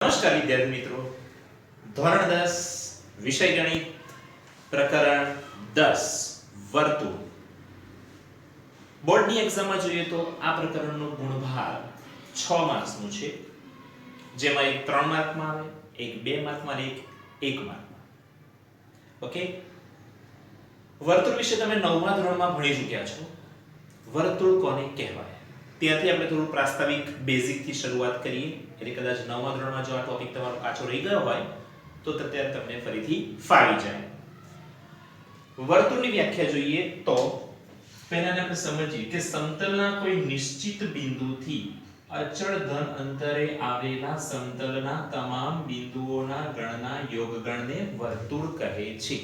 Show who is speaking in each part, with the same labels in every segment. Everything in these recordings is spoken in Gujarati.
Speaker 1: નમસ્કાર વિદ્યાર્થી મિત્રો, ધોરણ 10 વિષય ગણિત પ્રકરણ 10 વર્તુળ. બોર્ડની એક્ઝામમાં જોઈએ તો આ પ્રકરણનો ગુણભાર 6 માર્ક્સનું છે, જેમાં એક 3 માર્કમાં આવે, એક 2 માર્કમાં અને એક 1 માર્કમાં. ઓકે, વર્તુળ વિશે તમે 9મા ધોરણમાં ભણી ચૂક્યા છો. વર્તુળ કોને કહેવાય ત્યાંથી આપણે થોડું પ્રાસ્તાવિક બેઝિક થી શરૂઆત કરીએ, એટલે કદાચ 9મા ધોરણમાં જો આ ટોપિક તમારો કાચો રહી ગયો હોય તો અત્યારે તમને ફરીથી ફાવી જાય. વર્તુળની વ્યાખ્યા જોઈએ તો પહેલાને આપણે સમજીએ કે સમતલના કોઈ નિશ્ચિત બિંદુથી અચળ ધન અંતરે આવેલા સમતલના તમામ બિંદુઓના ગણના યોગગણને વર્તુળ કહે છે.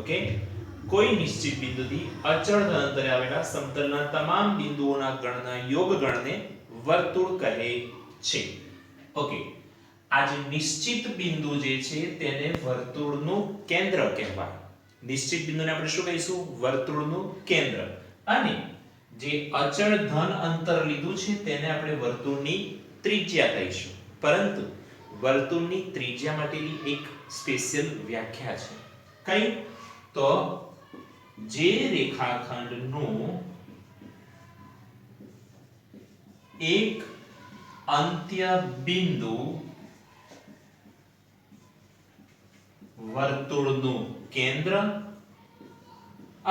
Speaker 1: ઓકે, કોઈ નિશ્ચિત બિંદુથી અચળ ધન અંતરે આવેલા સમતલના તમામ બિંદુઓના ગણના યોગગણને વર્તુળ કહે છે. ઓકે, આ જે નિશ્ચિત બિંદુ જે છે તેને વર્તુળનું કેન્દ્ર કહેવાય. નિશ્ચિત બિંદુને આપણે શું કહીશું? વર્તુળનું કેન્દ્ર. અને જે અચળ ધન અંતર લીધું છે તેને આપણે વર્તુળની ત્રિજ્યા કહીશું. પરંતુ વર્તુળની ત્રિજ્યા માટેની એક સ્પેશિયલ વ્યાખ્યા છે. કઈ? તો જે રેખાખંડનું એક અંત્ય બિંદુ વર્તુળનું કેન્દ્ર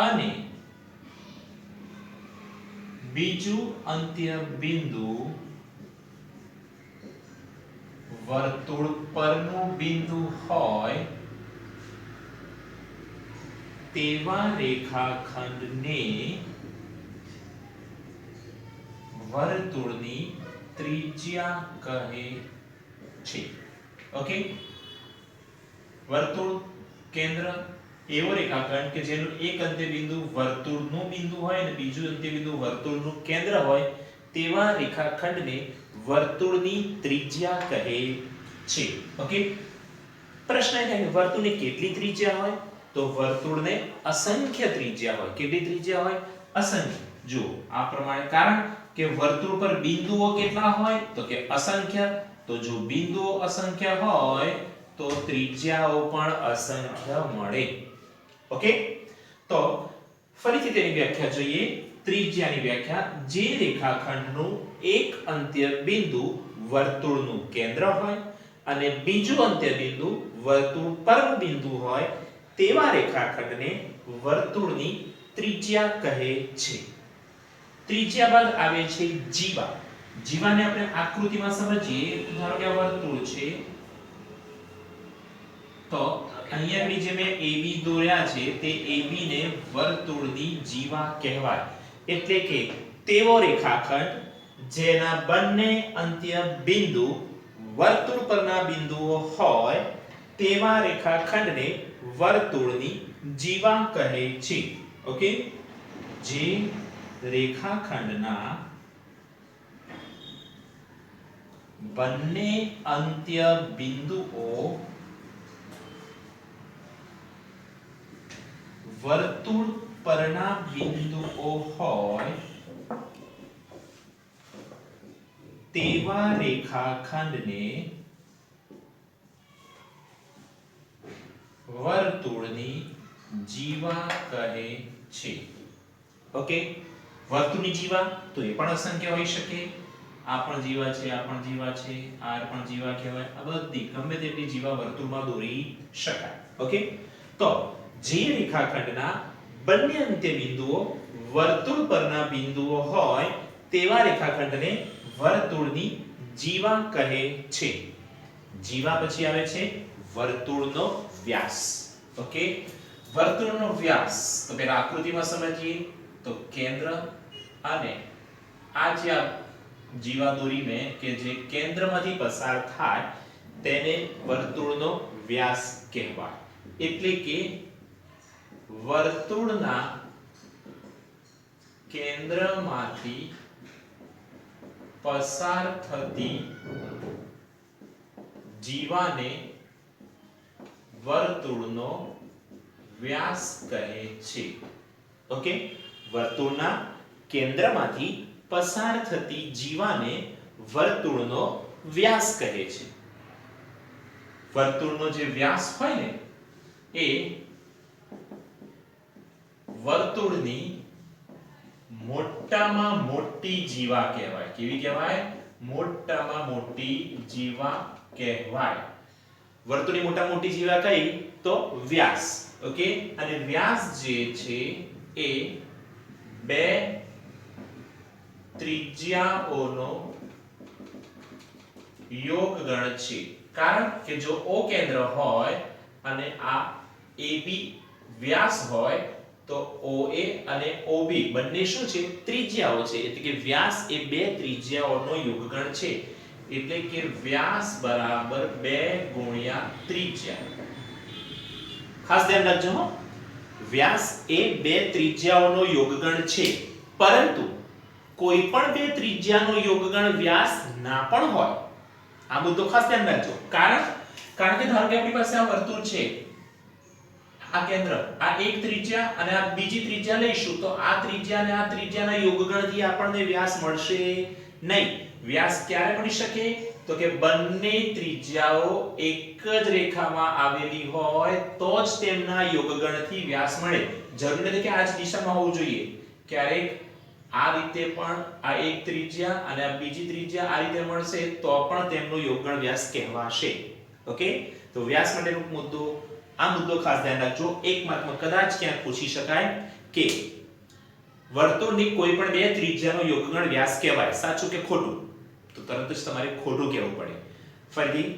Speaker 1: અને બીજું અંત્ય બિંદુ વર્તુળ પરનું બિંદુ હોય તેવા રેખાખંડને વર્તુળની ત્રિજ્યા કહે છે. ઓકે, વર્તુળ કેન્દ્ર એવો રેખાખંડ કે જેનું એક અંત્ય બિંદુ વર્તુળનું બિંદુ હોય અને બીજું અંત્ય બિંદુ વર્તુળનું કેન્દ્ર હોય તેવા રેખાખંડને વર્તુળની ત્રિજ્યા કહે છે. ઓકે, પ્રશ્ન એ થાય કે વર્તુળની કેટલી ત્રિજ્યા હોય? તો વર્તુળને અસંખ્ય ત્રિજ્યા હોય. કેટલી ત્રિજ્યા હોય? અસંખ્ય. જો આ પ્રમાણે, કારણ કે વર્તુળ પર બિંદુઓ કેટલા હોય? તો કે અસંખ્ય. તો જો બિંદુઓ અસંખ્ય હોય તો ત્રિજ્યાઓ પણ અસંખ્ય મળે. ઓકે, તો ફરીથી તેની વ્યાખ્યા જોઈએ. ત્રિજ્યાની વ્યાખ્યા: જે રેખાખંડનું એક અંત્ય બિંદુ વર્તુળનું કેન્દ્ર હોય અને બીજું અંત્ય બિંદુ વર્તુળ પરનું બિંદુ હોય તેવા રેખાખંડને વર્તુળની ત્રિજ્યા કહે છે. ત્રિજ્યા બાદ આવે છે જીવા. જીવાને આપણે આકૃતિમાં સમજીએ. ધારો કે આ વર્તુળ છે, તો અહીંયા જે મેં AB દોર્યા છે તે AB ને વર્તુળની જીવા કહેવાય. એટલે કે તેવો રેખાખંડ જેના બંને અંત્ય બિંદુ વર્તુળ પરના બિંદુઓ હોય તેવા રેખાખંડને વર્તુળની જીવા કહે છે. ઓકે, જે રેખાખંડના બંને અંત્ય બિંદુઓ વર્તુળ પરના બિંદુઓ હોય તેવા રેખાખંડને વર્તુળની જીવા કહે છે. ઓકે, વર્તુળની જીવા તો એ પણ અસંખ્ય હોઈ શકે. આ પણ જીવા છે, આ પણ જીવા છે, આ પણ જીવા કહેવાય. આ બધી ગમે તેટલી જીવા વર્તુળમાં દોરી શકાય. ઓકે, તો જે રેખાખંડના બંને અંત્ય બિંદુઓ વર્તુળ પરના બિંદુઓ હોય તેવા રેખાખંડને વર્તુળની જીવા કહે છે. જીવા પછી આવે છે વર્તુળનો વ્યાસ. ઓકે, વર્તુળનો વ્યાસ તો પહેલા આકૃતિમાં સમજીએ. તો કેન્દ્ર અને આ જે જીવા દોરી મેં કે જે કેન્દ્રમાંથી પસાર થાય તેને વર્તુળનો વ્યાસ કહેવાય. એટલે કે વર્તુળના કેન્દ્રમાંથી પસાર થતી જીવાને વર્તુળનો વ્યાસ કહે છે. ઓકે, વર્તુળના કેન્દ્રમાંથી પસાર થતી જીવાને વર્તુળનો વ્યાસ કહે છે. વર્તુળનો જે વ્યાસ હોય ને એ વર્તુળની મોટામાં મોટી જીવા કહેવાય. કેવી કહેવાય? મોટામાં મોટી જીવા કહેવાય. વર્તુળની મોટામાં મોટી જીવા કઈ? તો વ્યાસ. ઓકે, અને વ્યાસ જે છે એ બે ત્રિજ્યાઓનો યોગગણ છે. કારણ કે જો O કેન્દ્ર હોય અને આ AB વ્યાસ હોય તો OA અને OB બંને શું છે? ત્રિજ્યાઓ છે. એટલે કે વ્યાસ એ બે ત્રિજ્યાઓનો યોગગણ છે. એટલે કે વ્યાસ બરાબર 2 ગુણ્યા ત્રિજ્યા. ખાસ ધ્યાન રાખજો હો, વ્યાસ એ બે ત્રિજ્યાઓનો યોગગણ છે, પરંતુ કોઈ પણ બે ત્રિજ્યાનો યોગગણ વ્યાસ ના પણ હોય. આ મુદ્દો ખાસ ધ્યાન રાખજો. કારણ કે ધારો કે આપણી પાસે આ વર્તુળ છે, આ કેન્દ્ર, આ એક ત્રિજ્યા અને આ બીજી ત્રિજ્યા લઈશું તો આ ત્રિજ્યા અને આ ત્રિજ્યાના યોગગણથી આપણને વ્યાસ મળશે નહીં. વ્યાસ ક્યારે મળી શકે? તો કે બંને ત્રિજ્યાઓ એક જ રેખામાં આવેલી હોય તો જ તેમના યોગગણથી વ્યાસ મળે. જરૂરી નથી કે આ જ દિશામાં હોવું જોઈએ. ક્યારેક આ રીતે પણ આ એક ત્રિજ્યા અને આ બીજી ત્રિજ્યા આ રીતે મળશે તો પણ તેમનો યોગગણ વ્યાસ કહેવાશે. ઓકે, તો વ્યાસ માટેનો મુદ્દો, આ મુદ્દો ખાસ ધ્યાન રાખજો. એક માર્કમાં કદાચ ક્યાંક પૂછી શકાય કે વર્તુળની કોઈ પણ બે ત્રિજ્યાનો યોગગણ વ્યાસ કહેવાય, સાચું કે ખોટું? તો તરત જ તમારે ખોટું કહેવું પડે. ફરીથી,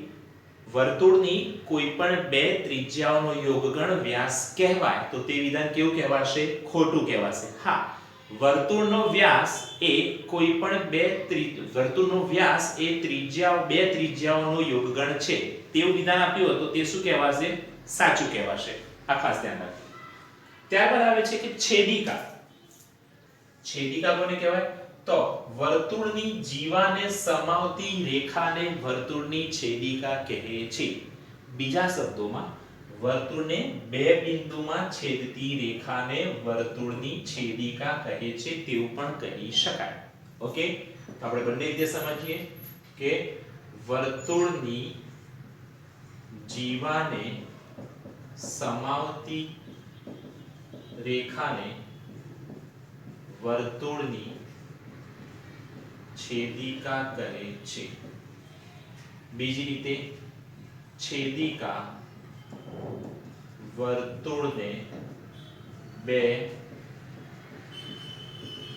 Speaker 1: વર્તુળની કોઈ પણ બે ત્રિજ્યાઓનો યોગગણ વ્યાસ કહેવાય તો તે વિધાન કેવું કહેવાશે? ખોટું કહેવાશે. હા, વર્તુળનો વ્યાસ એ કોઈ પણ વર્તુળનો વ્યાસ એ બે ત્રિજ્યાઓનો યોગગણ છે તેવું વિધાન આપ્યું હોય તો તે શું કહેવાશે? સાચું કહેવાશે. આ ખાસ ધ્યાન રાખજો. ત્યારબાદ આવે છે કે છેદિકા. છેદિકા કોને કહેવાય? તો વર્તુળની જીવાને સમાવતી રેખાને વર્તુળની છેદિકા કહે છે. બીજા શબ્દોમાં, વર્તુળને બે બિંદુમાં છેદતી રેખાને વર્તુળની છેદિકા કહે છે તેવું પણ કહી શકાય. ઓકે, તો આપણે બંને રીતે સમજીએ કે વર્તુળની જીવાને સમાવતી રેખાને વર્તુળની છેદિકા કહે છે. બીજી રીતે, છેદિકા વર્તુળને બે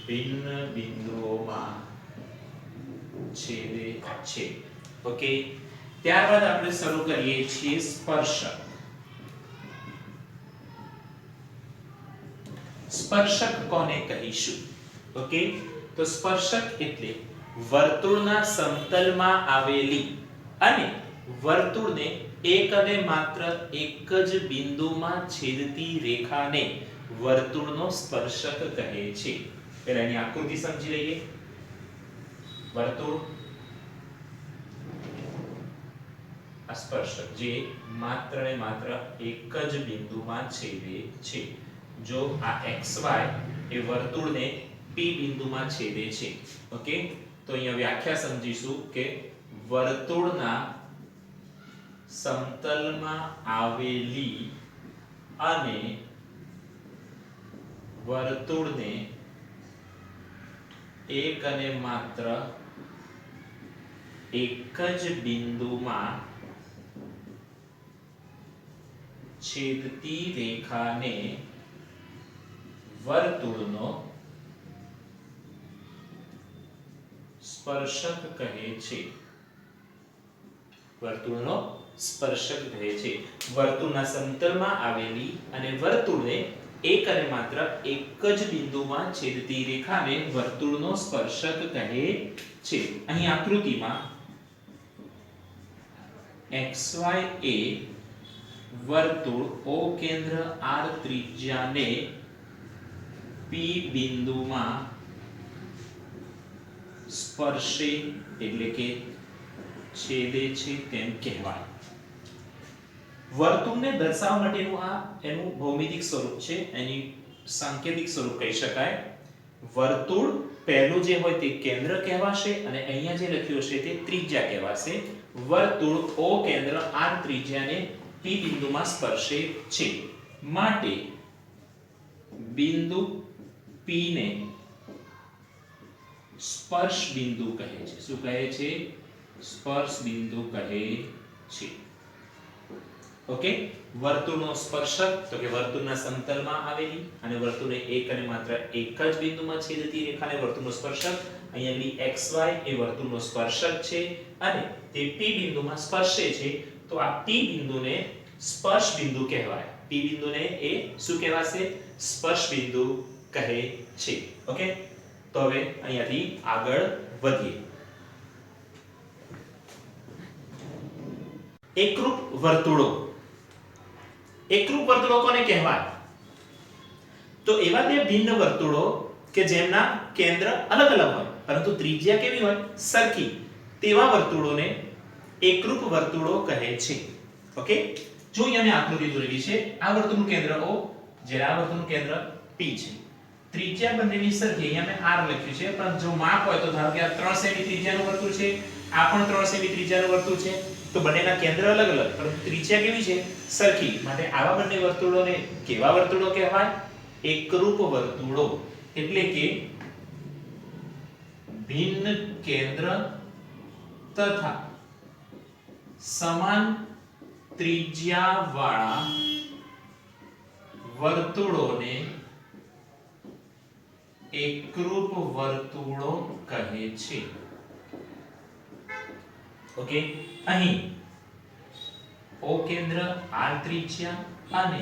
Speaker 1: ભિન્ન બિંદુઓમાં છેદે છે. ઓકે, ત્યારબાદ આપણે શરૂ કરીએ છીએ સ્પર્શક. સ્પર્શક કોને કહીશું? ઓકે, તો સ્પર્શક એટલે વર્તુળના સમતલમાં આવેલી અને વર્તુળને એક અને માત્ર એક જ બિંદુમાં છેદતી રેખાને વર્તુળનો સ્પર્શક કહે છે. પહેલા એની આકૃતિ સમજી લઈએ. વર્તુળ, આ સ્પર્શક જે માત્ર ને માત્ર એક જ બિંદુમાં છેદે છે. જો આ xy એ વર્તુળને p બિંદુમાં છેદે છે. ઓકે, તો અહીંયા વ્યાખ્યા સમજીશું કે વર્તુળના સમતલમાં આવેલી અને વર્તુળને એક અને માત્ર એક જ બિંદુમાં છેદતી રેખાને વર્તુળનો સ્પર્શક કહે છે. વર્તુળનો સ્પર્શક કહે છે. વર્તુળના સમતલમાં આવેલી અને વર્તુળને એક અને માત્ર એક જ બિંદુમાં છેદતી રેખાને વર્તુળનો સ્પર્શક કહે છે. અહીં આકૃતિમાં xy એ વર્તુળ O કેન્દ્ર R ત્રિજ્યાને P બિંદુમાં સ્પર્શે એટલે કે છેદે છે તેમ કહેવાય. વર્તુળને દર્શાવવા માટેનું આ એનું ભૌમિતિક સ્વરૂપ છે, એની સાંકેતિક સ્વરૂપ કહી શકાય. વર્તુળ પહેલું જે હોય તે કેન્દ્ર કહેવાશે અને અહીંયા જે લખ્યું છે તે ત્રિજ્યા કહેવાશે. વર્તુળ O કેન્દ્ર R ત્રિજ્યાને P બિંદુમાં સ્પર્શે છે, માટે બિંદુ P ને સ્પર્શ બિંદુ કહે છે. શું કહે છે? સ્પર્શ બિંદુ કહે છે. ઓકે, વર્તુળનો સ્પર્શક તો કે વર્તુળના સમતલમાં આવેલી અને વર્તુળને એક અને માત્ર એક જ બિંદુમાં છેદતી રેખાને વર્તુળનો સ્પર્શક. અહીંયા xy એ વર્તુળનો સ્પર્શક છે અને તે P બિંદુમાં સ્પર્શે છે, તો આ P બિંદુને સ્પર્શ બિંદુ કહેવાય. P બિંદુને એ શું કહેવાશે? સ્પર્શ બિંદુ કહે છે. ઓકે, તો હવે અહીંયાથી આગળ વધીએ. એકરૂપ વર્તુળો. એકરૂપ વર્તુળો કોને કહેવાય? તો એવા બે ભિન્ન વર્તુળો કે જેમના કેન્દ્ર અલગ અલગ હોય પરંતુ ત્રિજ્યા કેવી હોય? સરખી. તેવા વર્તુળોને એકરૂપ વર્તુળો કહે છે. ઓકે, જો અહીંયા મેં આકૃતિ દોરેલી છે. આ વર્તુળનું કેન્દ્ર O, જ્યારે આ વર્તુળનું કેન્દ્ર P છે. ત્રિજ્યા બંનેની સરખી. અહીંયા મેં R લખ્યું છે, પણ જો માપ હોય તો ધારો કે આ 3 સેમી ત્રિજ્યાનું વર્તુળ છે, આ પણ 3 સેમી ત્રિજ્યાનું વર્તુળ છે, તો બંનેના કેન્દ્ર અલગ અલગ પરંતુ ત્રિજ્યા કેવી છે? સરખી. માટે આવા બંને વર્તુળોને કેવા વર્તુળો કહેવાય? એકરૂપ વર્તુળો. એટલે કે ભિન્ન કેન્દ્ર તથા સમાન ત્રિજ્યાવાળા વર્તુળોને એકરૂપ વર્તુળો કહે છે. ઓકે, અહીં O કેન્દ્ર R ત્રિજ્યા અને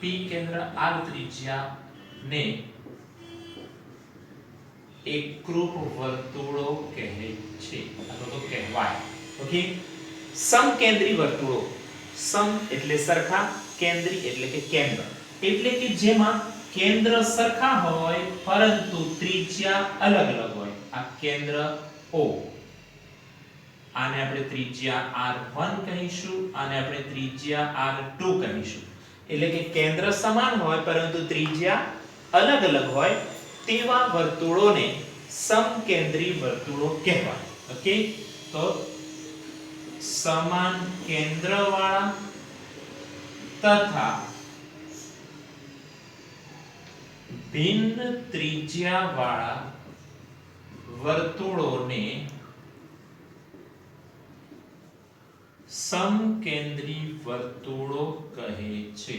Speaker 1: P કેન્દ્ર R ત્રિજ્યા ને એકરૂપ વર્તુળો કહે છે અથવા તો કહેવાય. ઓકે, સમકેન્દ્રી વર્તુળો. સમ એટલે સરખા, કેન્દ્રી એટલે કે કેન્દ્ર. એટલે કે જેમાં કેન્દ્ર સરખા હોય પરંતુ ત્રિજ્યા અલગ અલગ હોય. આ કેન્દ્ર O, આને આપણે ત્રિજ્યા R1 કહીશું અને આપણે ત્રિજ્યા R2 કહીશું. એટલે કે કેન્દ્ર સમાન હોય પરંતુ ત્રિજ્યા અલગ અલગ હોય તેવા વર્તુળોને સમકેન્દ્રી વર્તુળો કહેવાય. ઓકે, તો સમાન કેન્દ્રવાળા તથા ભિન્ન ત્રિજ્યાવાળા વર્તુળોને સમકેન્દ્રી વર્તુળો કહે છે.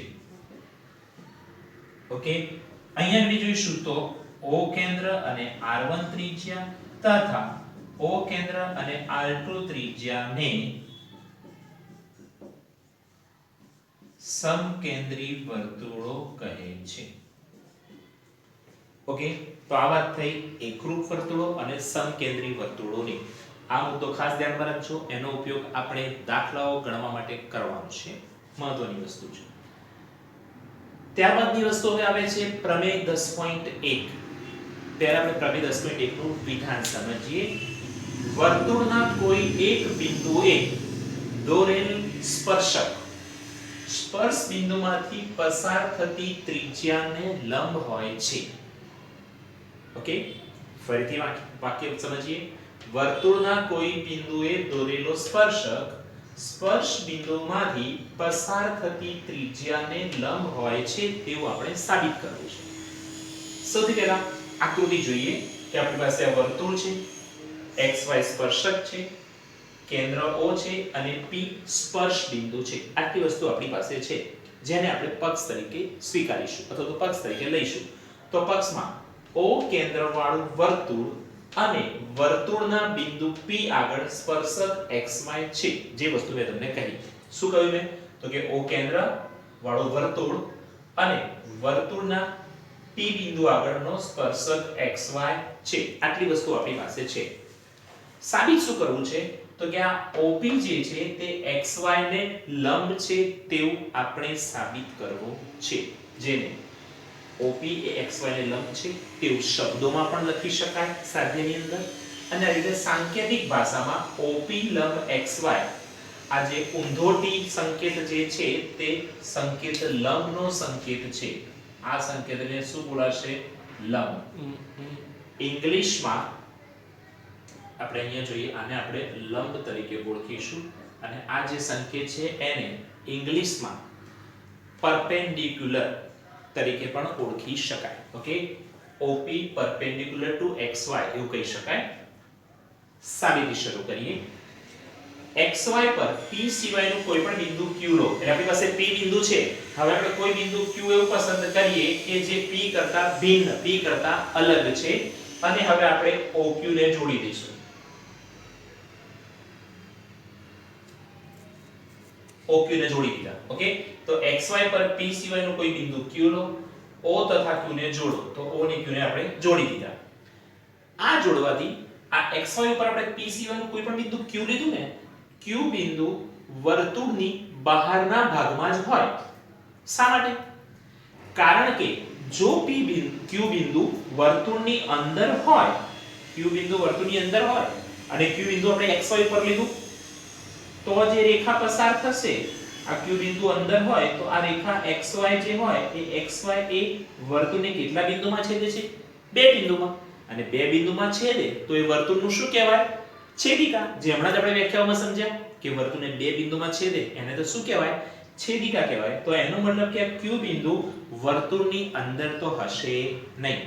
Speaker 1: ઓકે, અહીંયા આપણે જોઈશું તો O કેન્દ્ર અને R1 ત્રિજ્યા તથા O કેન્દ્ર અને R2 ત્રિજ્યાને સમકેન્દ્રી વર્તુળો કહે છે. ઓકે, તો આ વાત થઈ એકરૂપ વર્તુળો અને સમકેન્દ્રી વર્તુળોની. આ મુદ્દો ખાસ ધ્યાનમાં રાખજો. એનો ઉપયોગ આપણે દાખલાઓ ગણવા માટે કરવાનો છે. મહત્વની વસ્તુ છે. ત્યારબાદની વસ્તુ હવે આવે છે પ્રમેય 10.1. પહેલા આપણે પ્રમેય 10.1 નું વિધાન સમજીએ. વર્તુળના કોઈ એક બિંદુએ દોરેલ સ્પર્શક સ્પર્શ બિંદુમાંથી પસાર થતી ત્રિજ્યાને લંબ હોય છે. ઓકે, ફરીથી વાક્ય સમજીએ. વર્તુળના કોઈ બિંદુએ દોરેલો સ્પર્શક સ્પર્શ બિંદુમાંથી પસાર થતી ત્રિજ્યાને લંબ હોય છે તેવું આપણે સાબિત કરવું છે. સૌથી પહેલા આકૃતિ જોઈએ કે આપણી પાસે આ વર્તુળ છે, xy સ્પર્શક છે, કેન્દ્ર O છે અને P સ્પર્શ બિંદુ છે. આટલી વસ્તુ આપણી પાસે છે જેને આપણે પક્ષ તરીકે સ્વીકારીશું અથવા તો પક્ષ તરીકે લઈશું. તો પક્ષમાં O કેન્દ્રવાળું વર્તુળ અને વર્તુળના બિંદુ P આગળ સ્પર્શક xy છે. જે વસ્તુ મેં તમને કહી. શું કહ્યું મેં? તો કે O કેન્દ્ર વાળું વર્તુળ અને વર્તુળના P બિંદુ આગળનો સ્પર્શક xy છે. આટલી વસ્તુ આપણી પાસે છે. સાબિત શું કરવું છે? તો કે આ OP જે છે તે xy ને લંબ છે તેવું આપણે સાબિત કરવું છે. જેને OP એ xy ને લંબ છે તેવું શબ્દોમાં પણ લખી શકાય સાધ્યની અંદર. અને આ રીતે સાંકેતિક ભાષામાં OP લંબ xy, આ જે ઊંધો ટી સંકેત જે છે તે સંકેત લંબનો સંકેત છે. આ સંકેતને શું બોલાશે? લંબ. ઇંગ્લિશમાં આપણે અહીંયા જોઈએ, આને આપણે લંબ તરીકે ઓળખીશું અને આ જે સંકેત છે એને ઇંગ્લિશમાં પરપેન્ડિક્યુલર તરીકે પણ ઓળખી શકાય. Okay, OP perpendicular to XY એવું કહી શકાય. સાબિતી શરૂ કરીએ. XY પર P સિવાયનું કોઈ પણ બિંદુ Q લો. એટલે આપણી પાસે P બિંદુ છે. હવે આપણે કોઈ બિંદુ Q એવું પસંદ કરીએ કે જે P કરતા ભિન્ન, P કરતા અલગ છે અને હવે આપણે OQ ને જોડી દઈશું. OQ ને જોડી દીધા. ઓકે, તો XY પર P સિવાયનું કોઈ બિંદુ Q લો, O તથા Q ને જોડો. તો O ને Q ને આપણે જોડી દીધા. આ જોડવાથી આ XY ઉપર આપણે P સિવાયનું કોઈ પણ બિંદુ Q લીધું ને, Q બિંદુ વર્તુળની બહારના ભાગમાં જ હોય. શા માટે? કારણ કે જો Q બિંદુ વર્તુળની અંદર હોય, Q બિંદુ વર્તુળની અંદર હોય અને Q બિંદુ આપણે XY પર લીધું, તો જે રેખા પસાર થશે આ Q બિંદુ અંદર હોય તો આ રેખા XY જે હોય એ XY એ વર્તુળને કેટલા બિંદુમાં છેદે છે? બે બિંદુમાં. અને બે બિંદુમાં છેદે તો એ વર્તુળનું શું કહેવાય? છેદિકા. જે હમણાં જ આપણે વ્યાખ્યામાં સમજ્યા કે વર્તુળને બે બિંદુમાં છેદે એને તો શું કહેવાય? છેદિકા કહેવાય. તો એનો મતલબ કે Q બિંદુ વર્તુળની અંદર તો હશે નહીં.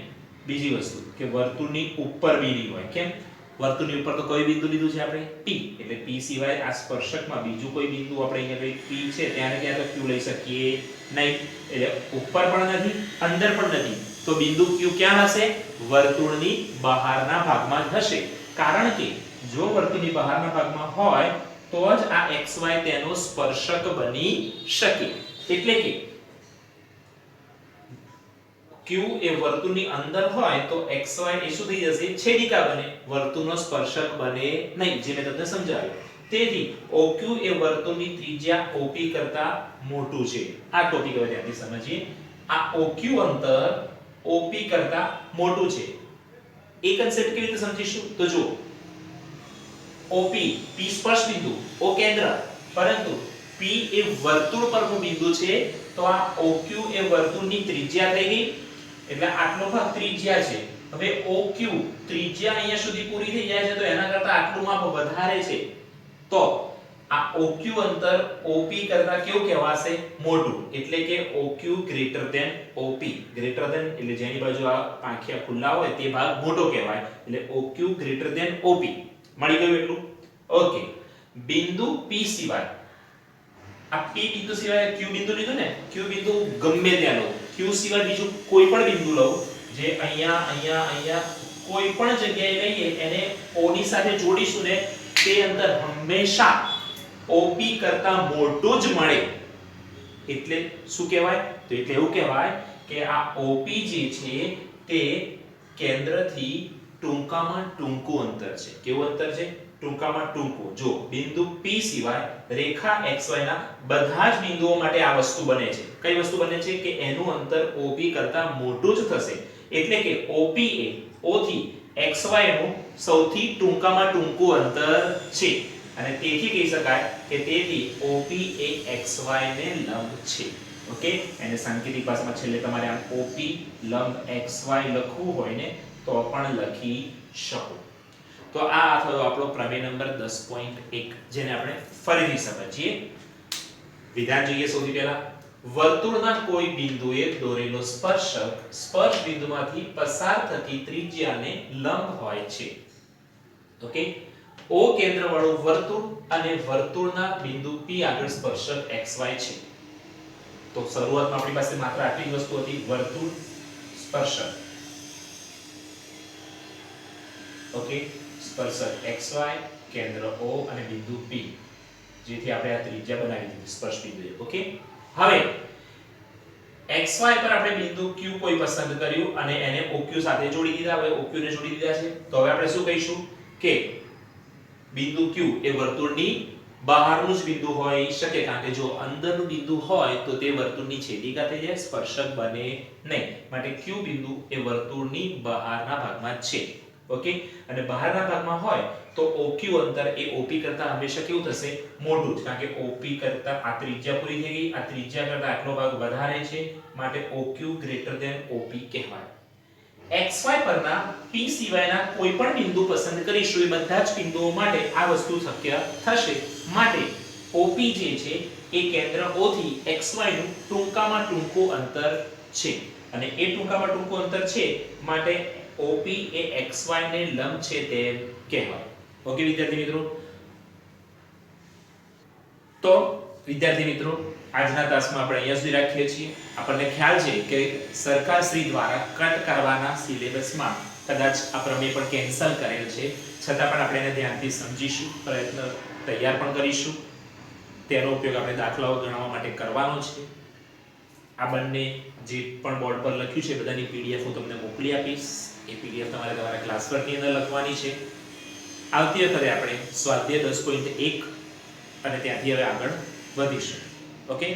Speaker 1: બીજી વસ્તુ કે વર્તુળની ઉપર બી નહીં હોય. કેમ? વર્તુળની ઉપર તો કોઈ બિંદુ લીધું છે આપણે P, એટલે P સિવાય આ સ્પર્શકમાં બીજું કોઈ બિંદુ આપણે અહીંયા કઈ P છે ત્યાં ક્યાં તો Q લઈ શકીએ નહીં. એટલે ઉપર પણ નથી, અંદર પણ નથી. તો બિંદુ Q ક્યાં હશે? વર્તુળની બહારના ભાગમાં જ હશે. કારણ કે જો વર્તુળની બહારના ભાગમાં હોય તો જ આ XY તેનો સ્પર્શક બની શકે. એટલે કે Q એ વર્તુળની અંદર હોય તો XY એ શું થઈ જશે? છેદિકા બને, વર્તુળનો સ્પર્શક બને નહીં, જે મેં તમને સમજાવ્યું. તેથી OQ એ વર્તુળની ત્રિજ્યા OP કરતા મોટું છે. આ ટોપિક હવે ધ્યાનથી સમજીએ. આ OQ અંતર OP કરતા મોટું છે. એ કન્સેપ્ટ કેવી રીતે સમજીશું? તો જો OP P સ્પર્શ બિંદુ, O કેન્દ્ર, પરંતુ P એ વર્તુળ પરનું બિંદુ છે તો આ OQ એ વર્તુળની ત્રિજ્યા થઈ ગઈ. એટલે આટલો ભાગ ત્રિજ્યા છે. હવે OQ ત્રિજ્યા અહીંયા સુધી પૂરી થઈ જાય છે તો એના કરતા આટલું માપ વધારે છે. તો આ OQ અંતર OP કરતા કેવું કહેવાશે? મોટું. એટલે કે OQ greater than OP. Greater than એટલે જેની બાજુ આ પાંખિયા ખુલ્લા હોય તે ભાગ મોટો કહેવાય. એટલે OQ ગ્રેટર ધેન OP. મળી ગયું એટલું? ઓકે. બિંદુ P સિવાય આ P બિંદુ સિવાય Q બિંદુ લીધું ને, Q બિંદુ ગમે ત્યાં લો. Q સિવાય બીજું કોઈ પણ બિંદુ લો, જે અહીંયા અહીંયા અહીંયા કોઈ પણ જગ્યાએ લઈએ એને O ની સાથે જોડીશું ને તે અંતર હંમેશા OP કરતા મોટું જ મળે. એટલે શું કહેવાય? તો એટલે એવું કહેવાય કે આ OP જે છે તે કેન્દ્રથી ટૂંકામાં ટૂંકું અંતર છે. કેવું અંતર છે? ટૂંકામાં ટૂંકું. જો બિંદુ P સિવાય રેખા XY ના બધા જ બિંદુઓ માટે આ વસ્તુ બને છે. કઈ વસ્તુ બને છે? કે એનું અંતર OP કરતા મોટું જ થશે. એટલે કે OP એ O થી XY નું સૌથી ટૂંકામાં ટૂંકું અંતર છે. અને તેથી કહી શકાય કે તેથી OP એ XY ને લંબ છે. ઓકે, એને સાંકેતિક ભાષામાં છેલ્લે તમારે આમ OP લંબ XY લખવું હોય ને તો પણ લખી શકો. તો આ થયો આપણો પ્રમેય નંબર 10.1, જેને આપણે ફરીથી સમજીએ. વિધાન જોઈએ સૌથી પહેલા. વર્તુળના કોઈ બિંદુએ દોરેલો સ્પર્શક સ્પર્શ બિંદુમાંથી પસાર થતી ત્રિજ્યાને લંબ હોય છે. ઓકે, O કેન્દ્રવાળું વર્તુળ અને વર્તુળના બિંદુ P આગળ સ્પર્શક XY છે. તો શરૂઆતમાં આપણી પાસે માત્ર આટલી જ વસ્તુ હતી, વર્તુળ, સ્પર્શક. ઓકે, સ્પર્શક XY, કેન્દ્ર O અને બિંદુ P, જેથી આપણે આ ત્રિજ્યા બનાવી દીધી સ્પર્શ બિંદુએ. ઓકે, હવે XY પર આપણે બિંદુ Q કોઈ પસંદ કર્યું અને એને OQ સાથે જોડી દીધા. હવે OQ ને જોડી દીધા છે તો હવે આપણે શું કહીશું કે બિંદુ Q એ વર્તુળની બહારનું જ બિંદુ હોઈ શકે. કારણ કે જો અંદરનું બિંદુ હોય તો તે વર્તુળની છેદિકા થઈ જાય, સ્પર્શક બને નહીં. માટે Q બિંદુ એ વર્તુળની બહારના ભાગમાં છે. ઓકે, અને બહારના ભાગમાં હોય તો OQ અંતર એ OP કરતા હંમેશા કેવું થશે? મોટું જ. કારણ કે OP કરતા આ ત્રિજ્યા પૂરી થઈ ગઈ, આ ત્રિજ્યા કરતા આટલો ભાગ વધારે છે, માટે OQ ગ્રેટર ધેન OP કહેવાય. xy પરના p સિવાયના કોઈ પણ બિંદુ પસંદ કરીશું એ બધા જ બિંદુઓ માટે આ વસ્તુ શક્ય થશે. માટે OP જે છે એ કેન્દ્ર O થી xy નું ટૂંકામાં ટૂંકું અંતર છે અને એ ટૂંકામાં ટૂંકું અંતર છે માટે OP એ xy ને લંબ છે તેમ કહેવાય. ઓકે વિદ્યાર્થી મિત્રો, તો વિદ્યાર્થી મિત્રો આજના તાસમાં આપણે અહીંયા સુધી રાખીએ છીએ. આપણને ખ્યાલ છે કે સરકારશ્રી દ્વારા કટ કરવાના સિલેબસમાં કદાચ આ પ્રમેય પણ કેન્સલ કરેલ છે, છતાં પણ આપણે એને ધ્યાનથી સમજીશું, પ્રયત્ન તૈયાર પણ કરીશું. તેનો ઉપયોગ આપણે દાખલાઓ ગણવા માટે કરવાનો છે. આ બંને જે પણ બોર્ડ પર લખ્યું છે બધાની PDF હું તમને મોકલી આપીશ. એ PDF તમારે તમારા ક્લાસ વર્કની અંદર લખવાની છે. આવતી વખતે આપણે સ્વાધ્યાય 10.1 અને ત્યાંથી હવે આગળ વધીશું. ઓકે.